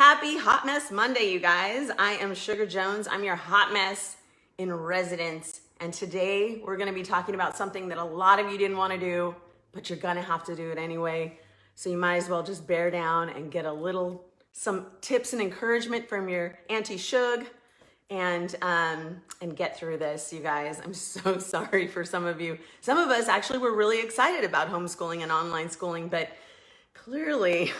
Happy Hot Mess Monday, you guys. I am Sugar Jones. I'm your hot mess in residence. And today we're going to be talking about something that a lot of you didn't want to do, but you're going to have to do it anyway. So you might as well just bear down and get some tips and encouragement from your Auntie Shug and get through this, you guys. I'm so sorry for some of you. Some of us actually were really excited about homeschooling and online schooling, but clearly,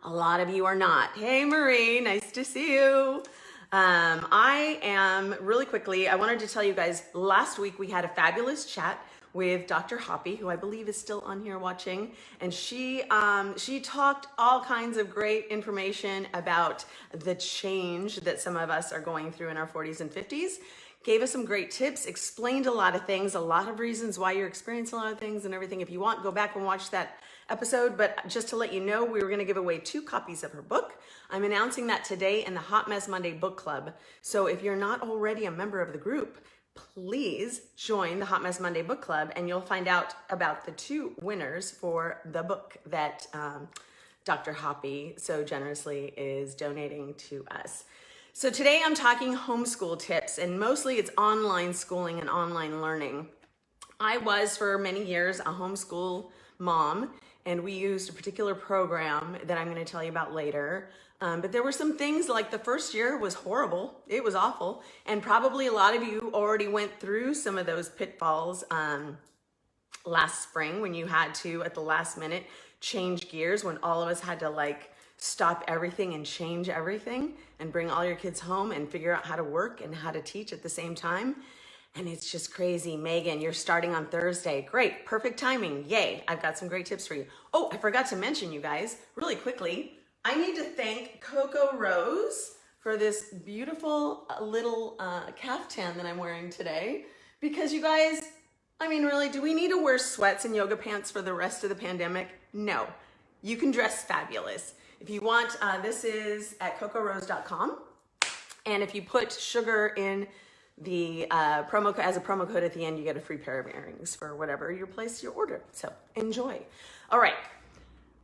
a lot of you are not. Hey, Marie, nice to see you. I wanted to tell you guys, last week we had a fabulous chat with Dr. Hoppy, who I believe is still on here watching. And she talked all kinds of great information about the change that some of us are going through in our 40s and 50s. Gave us some great tips, explained a lot of things, a lot of reasons why you're experiencing a lot of things and everything. If you want, go back and watch that episode. But just to let you know, we were going to give away 2 copies of her book. I'm announcing that today in the Hot Mess Monday book club. So if you're not already a member of the group, please join the Hot Mess Monday book club and you'll find out about the 2 winners for the book that Dr. Hoppy so generously is donating to us. So today I'm talking homeschool tips, and mostly it's online schooling and online learning. I was for many years a homeschool mom, and we used a particular program that I'm going to tell you about later. But there were some things, like the first year was horrible. It was awful. And probably a lot of you already went through some of those pitfalls last spring when you had to, at the last minute, change gears, when all of us had to stop everything and change everything and bring all your kids home and figure out how to work and how to teach at the same time. And it's just crazy. Megan, you're starting on Thursday. Great, perfect timing. Yay, I've got some great tips for you. Oh, I forgot to mention, you guys, really quickly, I need to thank Coco Rose for this beautiful little caftan that I'm wearing today. Because you guys, I mean, really, do we need to wear sweats and yoga pants for the rest of the pandemic? No, you can dress fabulous. If you want, this is at cocorose.com. And if you put sugar in the promo code, as a promo code at the end, you get a free pair of earrings for whatever you place your order. So enjoy. All right.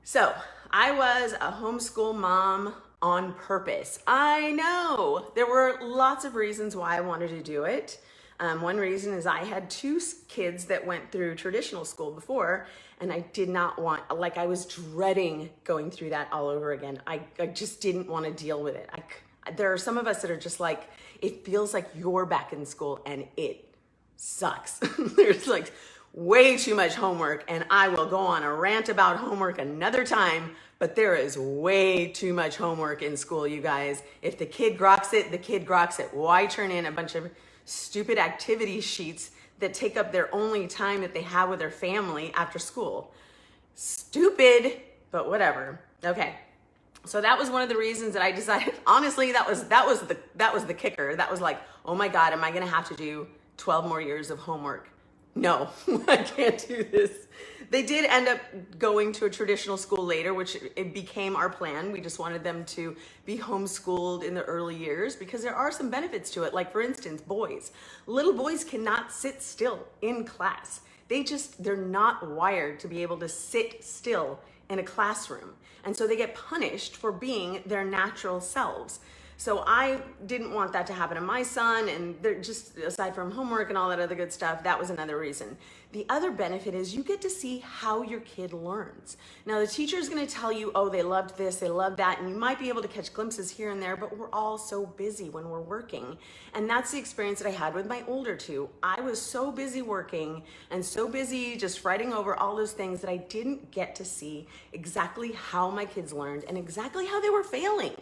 So I was a homeschool mom on purpose. I know there were lots of reasons why I wanted to do it. One reason is I had 2 kids that went through traditional school before, and I did not want, I was dreading going through that all over again. I just didn't want to deal with it. There are some of us that are just like, it feels like you're back in school and it sucks. There's way too much homework, and I will go on a rant about homework another time, but there is way too much homework in school, you guys. If the kid groks it, the kid groks it. Why turn in a bunch of stupid activity sheets that take up their only time that they have with their family after school? Stupid, but whatever. Okay. So that was one of the reasons that I decided, honestly, that was the kicker. That was like, oh my God, am I going to have to do 12 more years of homework? No, I can't do this. They did end up going to a traditional school later, which it became our plan. We just wanted them to be homeschooled in the early years because there are some benefits to it. Like, for instance, boys. Little boys cannot sit still in class. They're not wired to be able to sit still in a classroom. And so they get punished for being their natural selves. So I didn't want that to happen to my son, and they're just, aside from homework and all that other good stuff, that was another reason. The other benefit is you get to see how your kid learns. Now the teacher is going to tell you, oh, they loved this, they loved that, and you might be able to catch glimpses here and there, but we're all so busy when we're working. And that's the experience that I had with my older 2. I was so busy working and so busy just writing over all those things that I didn't get to see exactly how my kids learned and exactly how they were failing.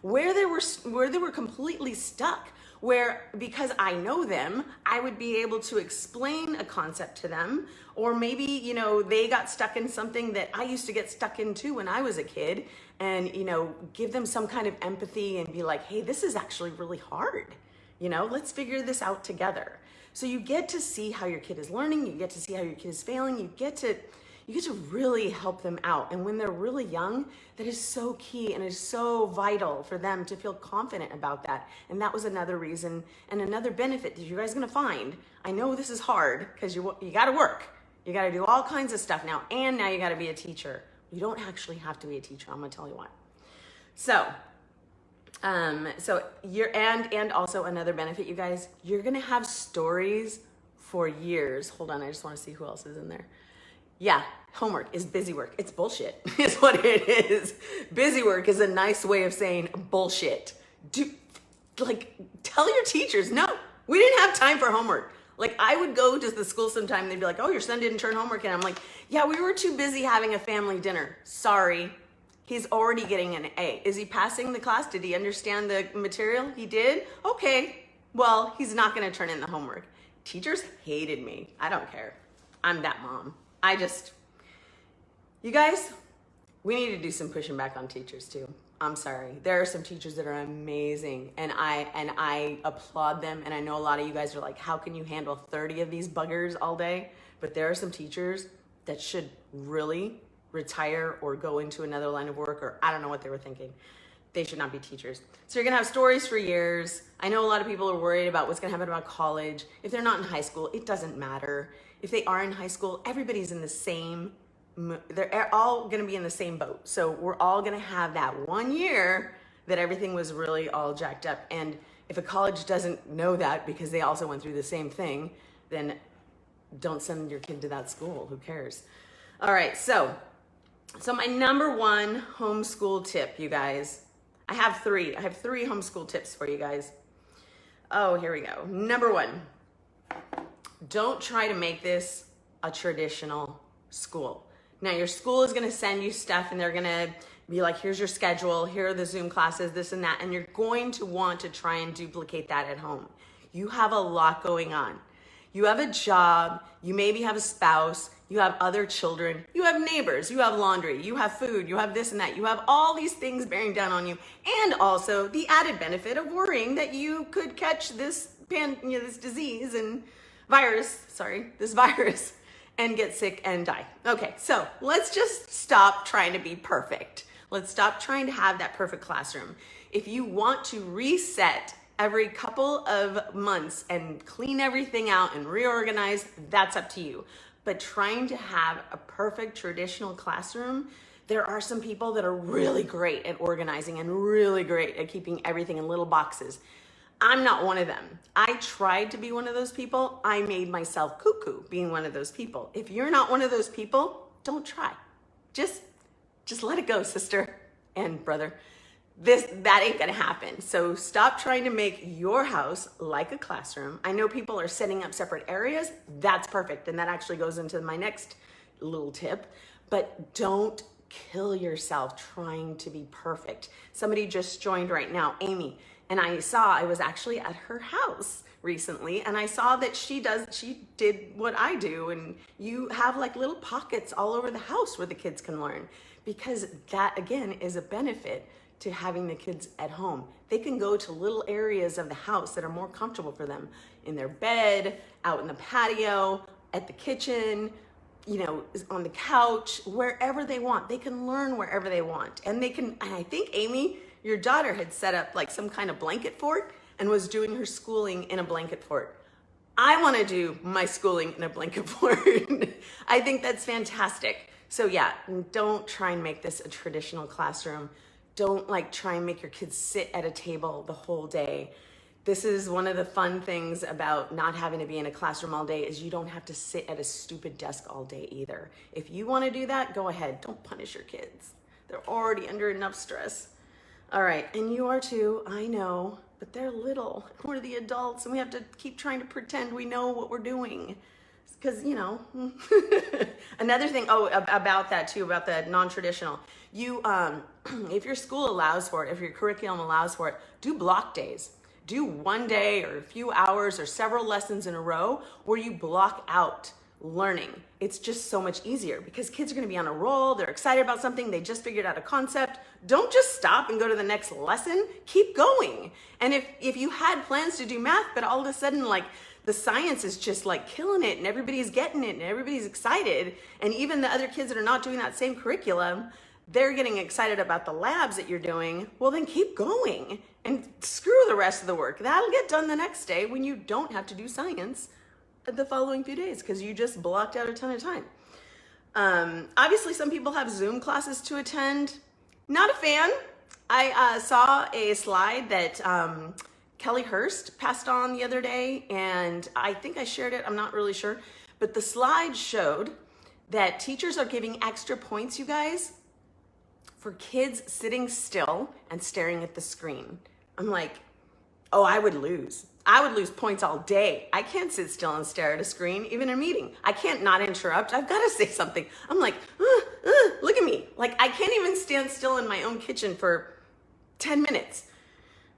Where they were completely stuck, where because I know them, I would be able to explain a concept to them, or maybe, they got stuck in something that I used to get stuck in too when I was a kid, and, give them some kind of empathy and be like, hey, this is actually really hard. Let's figure this out together. So you get to see how your kid is learning, you get to see how your kid is failing, you get to really help them out. And when they're really young, that is so key and is so vital for them to feel confident about that. And that was another reason and another benefit that you guys are gonna find. I know this is hard because you gotta work. You gotta do all kinds of stuff now, and now you gotta be a teacher. You don't actually have to be a teacher, I'm gonna tell you what. So And also another benefit, you guys, you're gonna have stories for years. Hold on, I just want to see who else is in there. Yeah, homework is busy work. It's bullshit, is what it is. Busy work is a nice way of saying bullshit. Tell your teachers, no, we didn't have time for homework. Like, I would go to the school sometime and they'd be like, oh, your son didn't turn homework in. I'm like, yeah, we were too busy having a family dinner. Sorry. He's already getting an A. Is he passing the class? Did he understand the material? He did? Okay. Well, he's not going to turn in the homework. Teachers hated me. I don't care. I'm that mom. You guys, we need to do some pushing back on teachers too. I'm sorry. There are some teachers that are amazing, and I applaud them. And I know a lot of you guys are like, how can you handle 30 of these buggers all day? But there are some teachers that should really retire or go into another line of work, or I don't know what they were thinking. They should not be teachers. So you're gonna have stories for years. I know a lot of people are worried about what's gonna happen about college. If they're not in high school, it doesn't matter. If they are in high school, everybody's in the same, they're all gonna be in the same boat. So we're all gonna have that 1 year that everything was really all jacked up. And if a college doesn't know that because they also went through the same thing, then don't send your kid to that school. Who cares? All right, so my number one homeschool tip, you guys. I have three homeschool tips for you guys. Oh, here we go. Number one, don't try to make this a traditional school. Now, your school is gonna send you stuff and they're gonna be like, here's your schedule, here are the Zoom classes, this and that, and you're going to want to try and duplicate that at home. You have a lot going on. You have a job, you maybe have a spouse, you have other children, you have neighbors, you have laundry, you have food, you have this and that, you have all these things bearing down on you, and also the added benefit of worrying that you could catch this disease and this virus, and get sick and die. Okay, so let's just stop trying to be perfect. Let's stop trying to have that perfect classroom. If you want to reset every couple of months and clean everything out and reorganize, that's up to you. But trying to have a perfect traditional classroom, there are some people that are really great at organizing and really great at keeping everything in little boxes. I'm not one of them. I tried to be one of those people. I made myself cuckoo being one of those people. If you're not one of those people, don't try. Just let it go, sister and brother. That ain't gonna happen. So stop trying to make your house like a classroom. I know people are setting up separate areas. That's perfect. And that actually goes into my next little tip. But don't kill yourself trying to be perfect. Somebody just joined right now, Amy. And I was actually at her house recently, and I saw that she did what I do, and you have like little pockets all over the house where the kids can learn, because that again is a benefit to having the kids at home. They can go to little areas of the house that are more comfortable for them, in their bed, out in the patio, at the kitchen, on the couch, wherever they want. They can learn wherever they want. And I think Amy, your daughter, had set up like some kind of blanket fort and was doing her schooling in a blanket fort. I want to do my schooling in a blanket fort. I think that's fantastic. So yeah, don't try and make this a traditional classroom. Don't try and make your kids sit at a table the whole day. This is one of the fun things about not having to be in a classroom all day, is you don't have to sit at a stupid desk all day either. If you want to do that, go ahead. Don't punish your kids. They're already under enough stress. All right, and you are too, I know, but they're little. We're the adults, and we have to keep trying to pretend we know what we're doing. Because, another thing, about that too, about the non-traditional, if your school allows for it, if your curriculum allows for it, do block days. Do 1 day or a few hours or several lessons in a row where you block out learning. It's just so much easier because kids are going to be on a roll. They're excited about something. They just figured out a concept. Don't just stop and go to the next lesson. Keep going. And if you had plans to do math, but all of a sudden, the science is just killing it and everybody's getting it and everybody's excited, and even the other kids that are not doing that same curriculum, they're getting excited about the labs that you're doing, well, then keep going and screw the rest of the work. That'll get done the next day when you don't have to do science the following few days because you just blocked out a ton of time. Obviously, some people have Zoom classes to attend. Not a fan. I saw a slide that Kelly Hurst passed on the other day, and I think I shared it. I'm not really sure. But the slide showed that teachers are giving extra points, you guys, for kids sitting still and staring at the screen. I'm like, oh, I would lose. I would lose points all day. I can't sit still and stare at a screen, even in a meeting. I can't not interrupt. I've got to say something. I'm like, look at me. Like, I can't even stand still in my own kitchen for 10 minutes.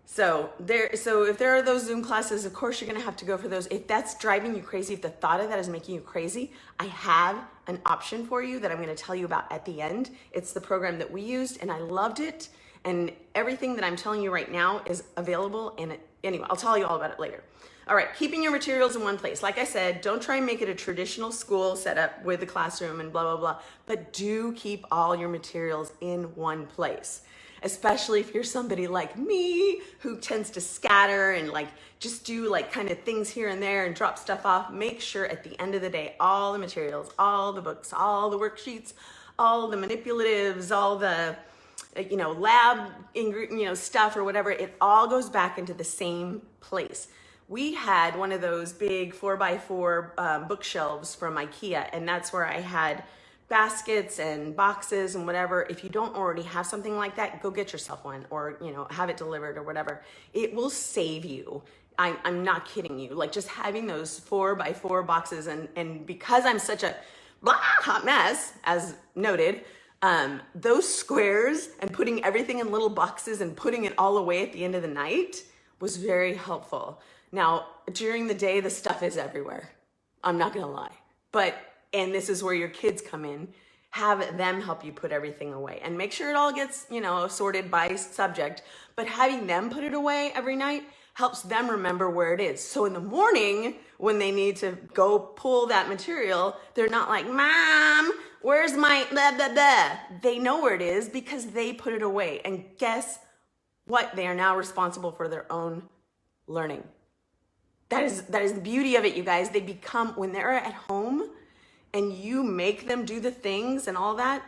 So if there are those Zoom classes, of course you're gonna have to go for those. If that's driving you crazy, if the thought of that is making you crazy, I have an option for you that I'm gonna tell you about at the end. It's the program that we used and I loved it. And everything that I'm telling you right now is available. And anyway, I'll tell you all about it later. All right, keeping your materials in one place. Like I said, don't try and make it a traditional school setup with a classroom and blah, blah, blah, but do keep all your materials in one place. Especially if you're somebody like me who tends to scatter and like just do like kind of things here and there and drop stuff off. Make sure at the end of the day, all the materials, all the books, all the worksheets, all the manipulatives, all the lab stuff or whatever, it all goes back into the same place. We had one of those big 4x4 bookshelves from IKEA, and that's where I had baskets and boxes and whatever. If you don't already have something like that, go get yourself one, or have it delivered or whatever. It will save you. I'm not kidding you. Like, just having those 4x4 boxes, and because I'm such a hot mess, as noted, those squares and putting everything in little boxes and putting it all away at the end of the night was very helpful. Now, during the day, the stuff is everywhere. I'm not gonna lie. And this is where your kids come in. Have them help you put everything away and make sure it all gets, sorted by subject. But having them put it away every night helps them remember where it is. So in the morning, when they need to go pull that material, they're not like, Mom, where's my blah, blah, blah. They know where it is because they put it away. And guess what? They are now responsible for their own learning. That is the beauty of it, you guys. They become, when they're at home and you make them do the things and all that,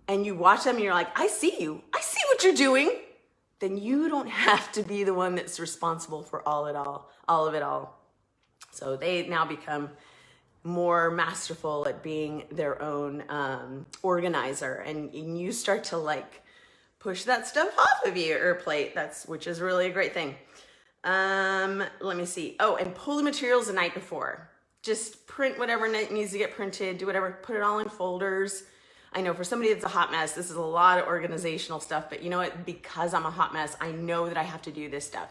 and you watch them and you're like, I see you. I see what you're doing. Then you don't have to be the one that's responsible for all of it all. So they now become more masterful at being their own organizer, and you start to like push that stuff off of your plate. Which is really a great thing. Let me see. Oh, and pull the materials the night before. Just print whatever needs to get printed, do whatever, put it all in folders. I know for somebody that's a hot mess, this is a lot of organizational stuff, but you know what? Because I'm a hot mess, I know that I have to do this stuff.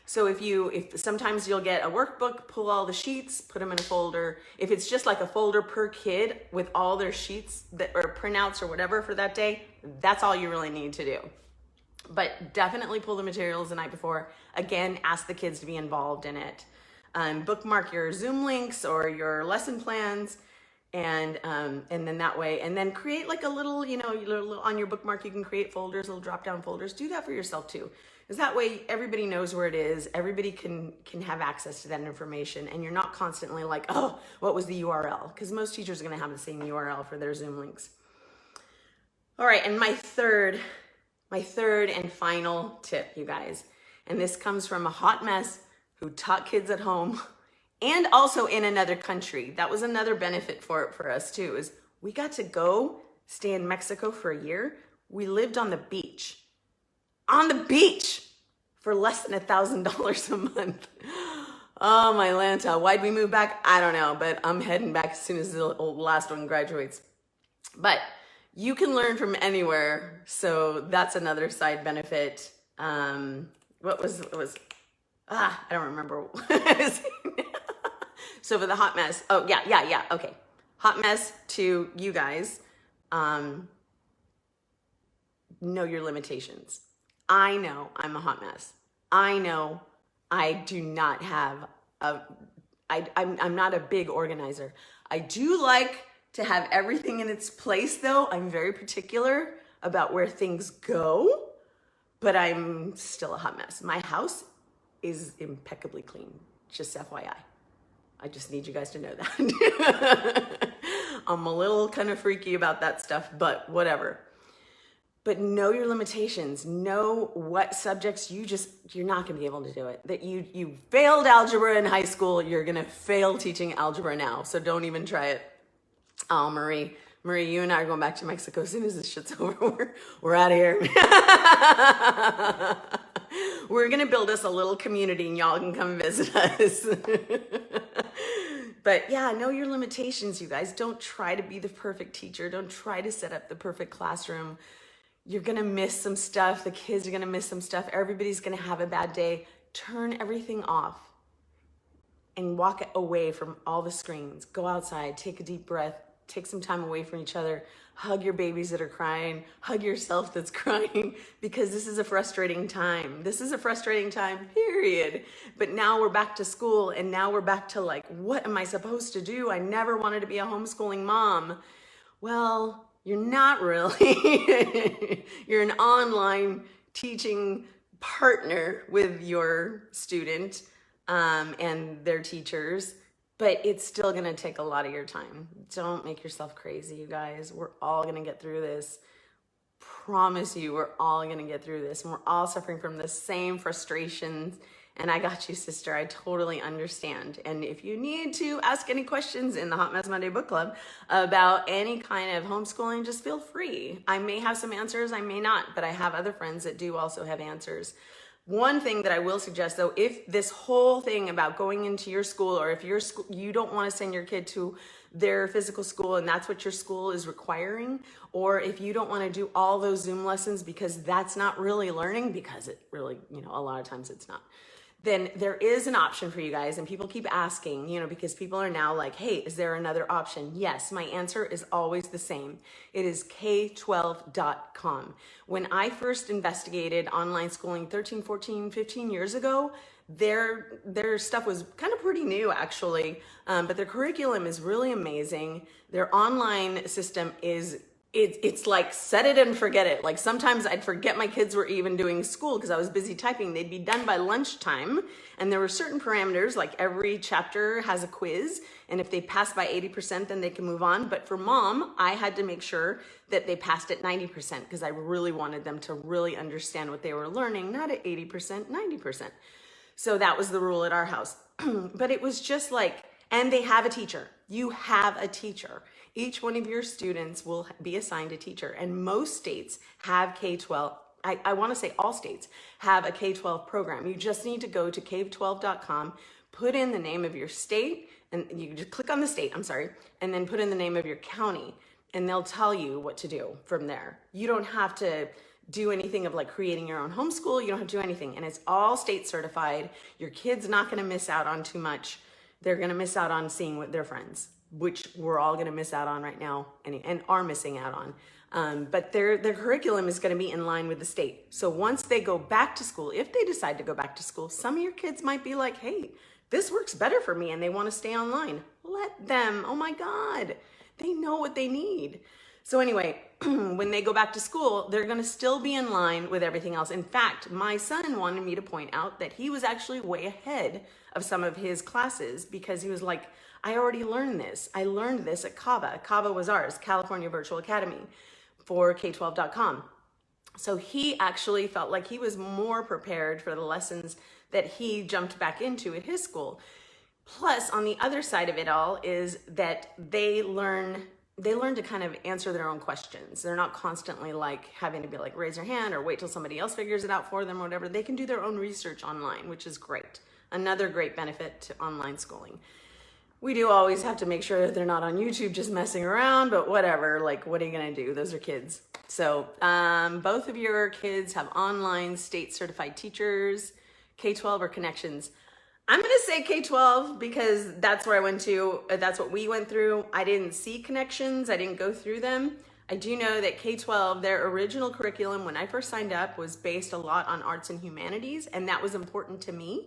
So if sometimes you'll get a workbook, pull all the sheets, put them in a folder. If it's just like a folder per kid with all their sheets or printouts or whatever for that day, that's all you really need to do. But definitely pull the materials the night before. Again, ask the kids to be involved in it. Bookmark your Zoom links or your lesson plans, and then that way, and then create like a little, on your bookmark, you can create folders, little drop down folders. Do that for yourself too, because that way everybody knows where it is. Everybody can have access to that information, and you're not constantly like, oh, what was the URL? Because most teachers are going to have the same URL for their Zoom links. All right, and my third and final tip, you guys, and this comes from a hot mess who taught kids at home and also in another country. That was another benefit for us too, is we got to go stay in Mexico for a year. We lived on the beach for less than $1,000 a month. Oh, my Lanta, why'd we move back? I don't know, but I'm heading back as soon as the last one graduates. But you can learn from anywhere, so that's another side benefit. I don't remember. So for the hot mess, okay. Hot mess to you guys, know your limitations. I know I'm a hot mess. I know I do not have I'm not a big organizer. I do like to have everything in its place though. I'm very particular about where things go, but I'm still a hot mess. My house is impeccably clean, just FYI. I just need you guys to know that. I'm a little kind of freaky about that stuff, but whatever. but know your limitations. Know what subjects you're not going to be able to do it. That you failed algebra in high school, you're going to fail teaching algebra now. So don't even try it. Oh, Marie, you and I are going back to Mexico as soon as this shit's over. We're out of here. We're going to build us a little community and y'all can come visit us. But yeah, know your limitations, you guys. Don't try to be the perfect teacher. Don't try to set up the perfect classroom. You're going to miss some stuff. The kids are going to miss some stuff. Everybody's going to have a bad day. Turn everything off and walk away from all the screens. Go outside, take a deep breath, take some time away from each other. Hug your babies that are crying. Hug yourself that's crying, because this is a frustrating time. This is a frustrating time, period. But now we're back to school, and now we're back to like, what am I supposed to do? I never wanted to be a homeschooling mom. Well, you're not really. You're an online teaching partner with your student and their teachers, but it's still gonna take a lot of your time. Don't make yourself crazy, you guys. We're all gonna get through this. Promise you, we're all gonna get through this, and we're all suffering from the same frustrations. And I got you, sister. I totally understand. And if you need to ask any questions in the Hot Mess Monday Book Club about any kind of homeschooling, just feel free. I may have some answers, I may not, but I have other friends that do also have answers. One thing that I will suggest, though, if this whole thing about going into your school, or if you don't want to send your kid to their physical school and that's what your school is requiring, or if you don't want to do all those Zoom lessons because that's not really learning, because it really, a lot of times it's not, then there is an option for you guys. And people keep asking, because people are now like, hey, is there another option? Yes, my answer is always the same. It is K12.com. When I first investigated online schooling 13, 14, 15 years ago, their stuff was kind of pretty new, actually, but their curriculum is really amazing. Their online system is it's like set it and forget it. Like sometimes I'd forget my kids were even doing school because I was busy typing. They'd be done by lunchtime, and there were certain parameters, like every chapter has a quiz, and if they pass by 80%, then they can move on. But for mom, I had to make sure that they passed at 90% because I really wanted them to really understand what they were learning, not at 80%, 90%. So that was the rule at our house. But it was just like, and they have a teacher. You have a teacher. Each one of your students will be assigned a teacher, and most states have K-12. I want to say all states have a K-12 program. You just need to go to K12.com, put in the name of your state, and you just click on the state, and then put in the name of your county, and they'll tell you what to do from there. You don't have to do anything of like creating your own homeschool. You don't have to do anything, and it's all state certified. Your kid's not going to miss out on too much. They're going to miss out on seeing what their friends, which we're all going to miss out on right now and are missing out on. But their curriculum is going to be in line with the state. So once they go back to school, if they decide to go back to school, some of your kids might be like, hey, this works better for me, and they want to stay online. Let them. Oh my God. They know what they need. So anyway, when they go back to school, they're going to still be in line with everything else. In fact, my son wanted me to point out that he was actually way ahead of some of his classes because he was like, I already learned this. I learned this at CAVA. CAVA was ours, California Virtual Academy, for K12.com. So he actually felt like he was more prepared for the lessons that he jumped back into at his school. Plus, on the other side of it all is that they learn to kind of answer their own questions. They're not constantly like having to be like, raise your hand or wait till somebody else figures it out for them or whatever. They can do their own research online, which is great. Another great benefit to online schooling. We do always have to make sure that they're not on YouTube just messing around, but whatever, like, what are you gonna do? Those are kids. So both of your kids have online state certified teachers, K-12 or Connections. I'm gonna say K-12 because that's where I went to, that's what we went through. I didn't see Connections, I didn't go through them. I do know that K-12, their original curriculum when I first signed up was based a lot on arts and humanities, and that was important to me.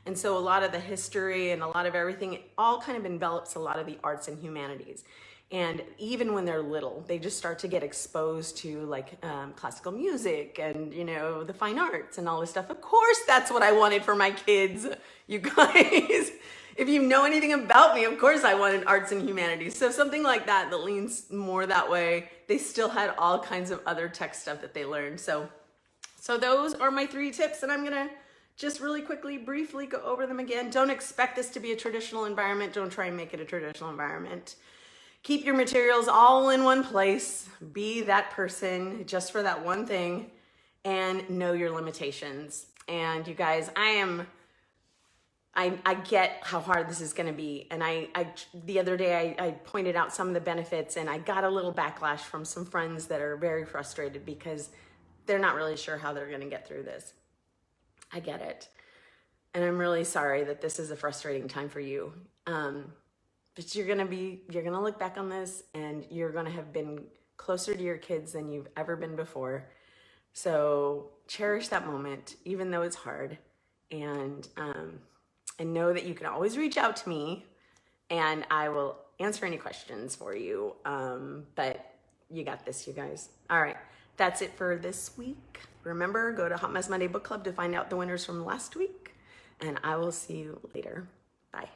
And so a lot of the history and a lot of everything, it all kind of envelops a lot of the arts and humanities. And even when they're little, they just start to get exposed to like classical music and, the fine arts and all this stuff. Of course, that's what I wanted for my kids, you guys. If you know anything about me, of course I wanted arts and humanities. So something like that leans more that way. They still had all kinds of other tech stuff that they learned. So those are my 3 tips, and I'm gonna just really quickly, briefly go over them again. Don't expect this to be a traditional environment. Don't try and make it a traditional environment. Keep your materials all in one place. Be that person just for that one thing, and know your limitations. And you guys, I get how hard this is gonna be. And the other day I pointed out some of the benefits, and I got a little backlash from some friends that are very frustrated because they're not really sure how they're gonna get through this. I get it. And I'm really sorry that this is a frustrating time for you. But you're gonna look back on this, and you're gonna have been closer to your kids than you've ever been before. So cherish that moment, even though it's hard. And know that you can always reach out to me, and I will answer any questions for you. But you got this, you guys. All right, that's it for this week. Remember, go to Hot Mess Monday Book Club to find out the winners from last week, and I will see you later. Bye.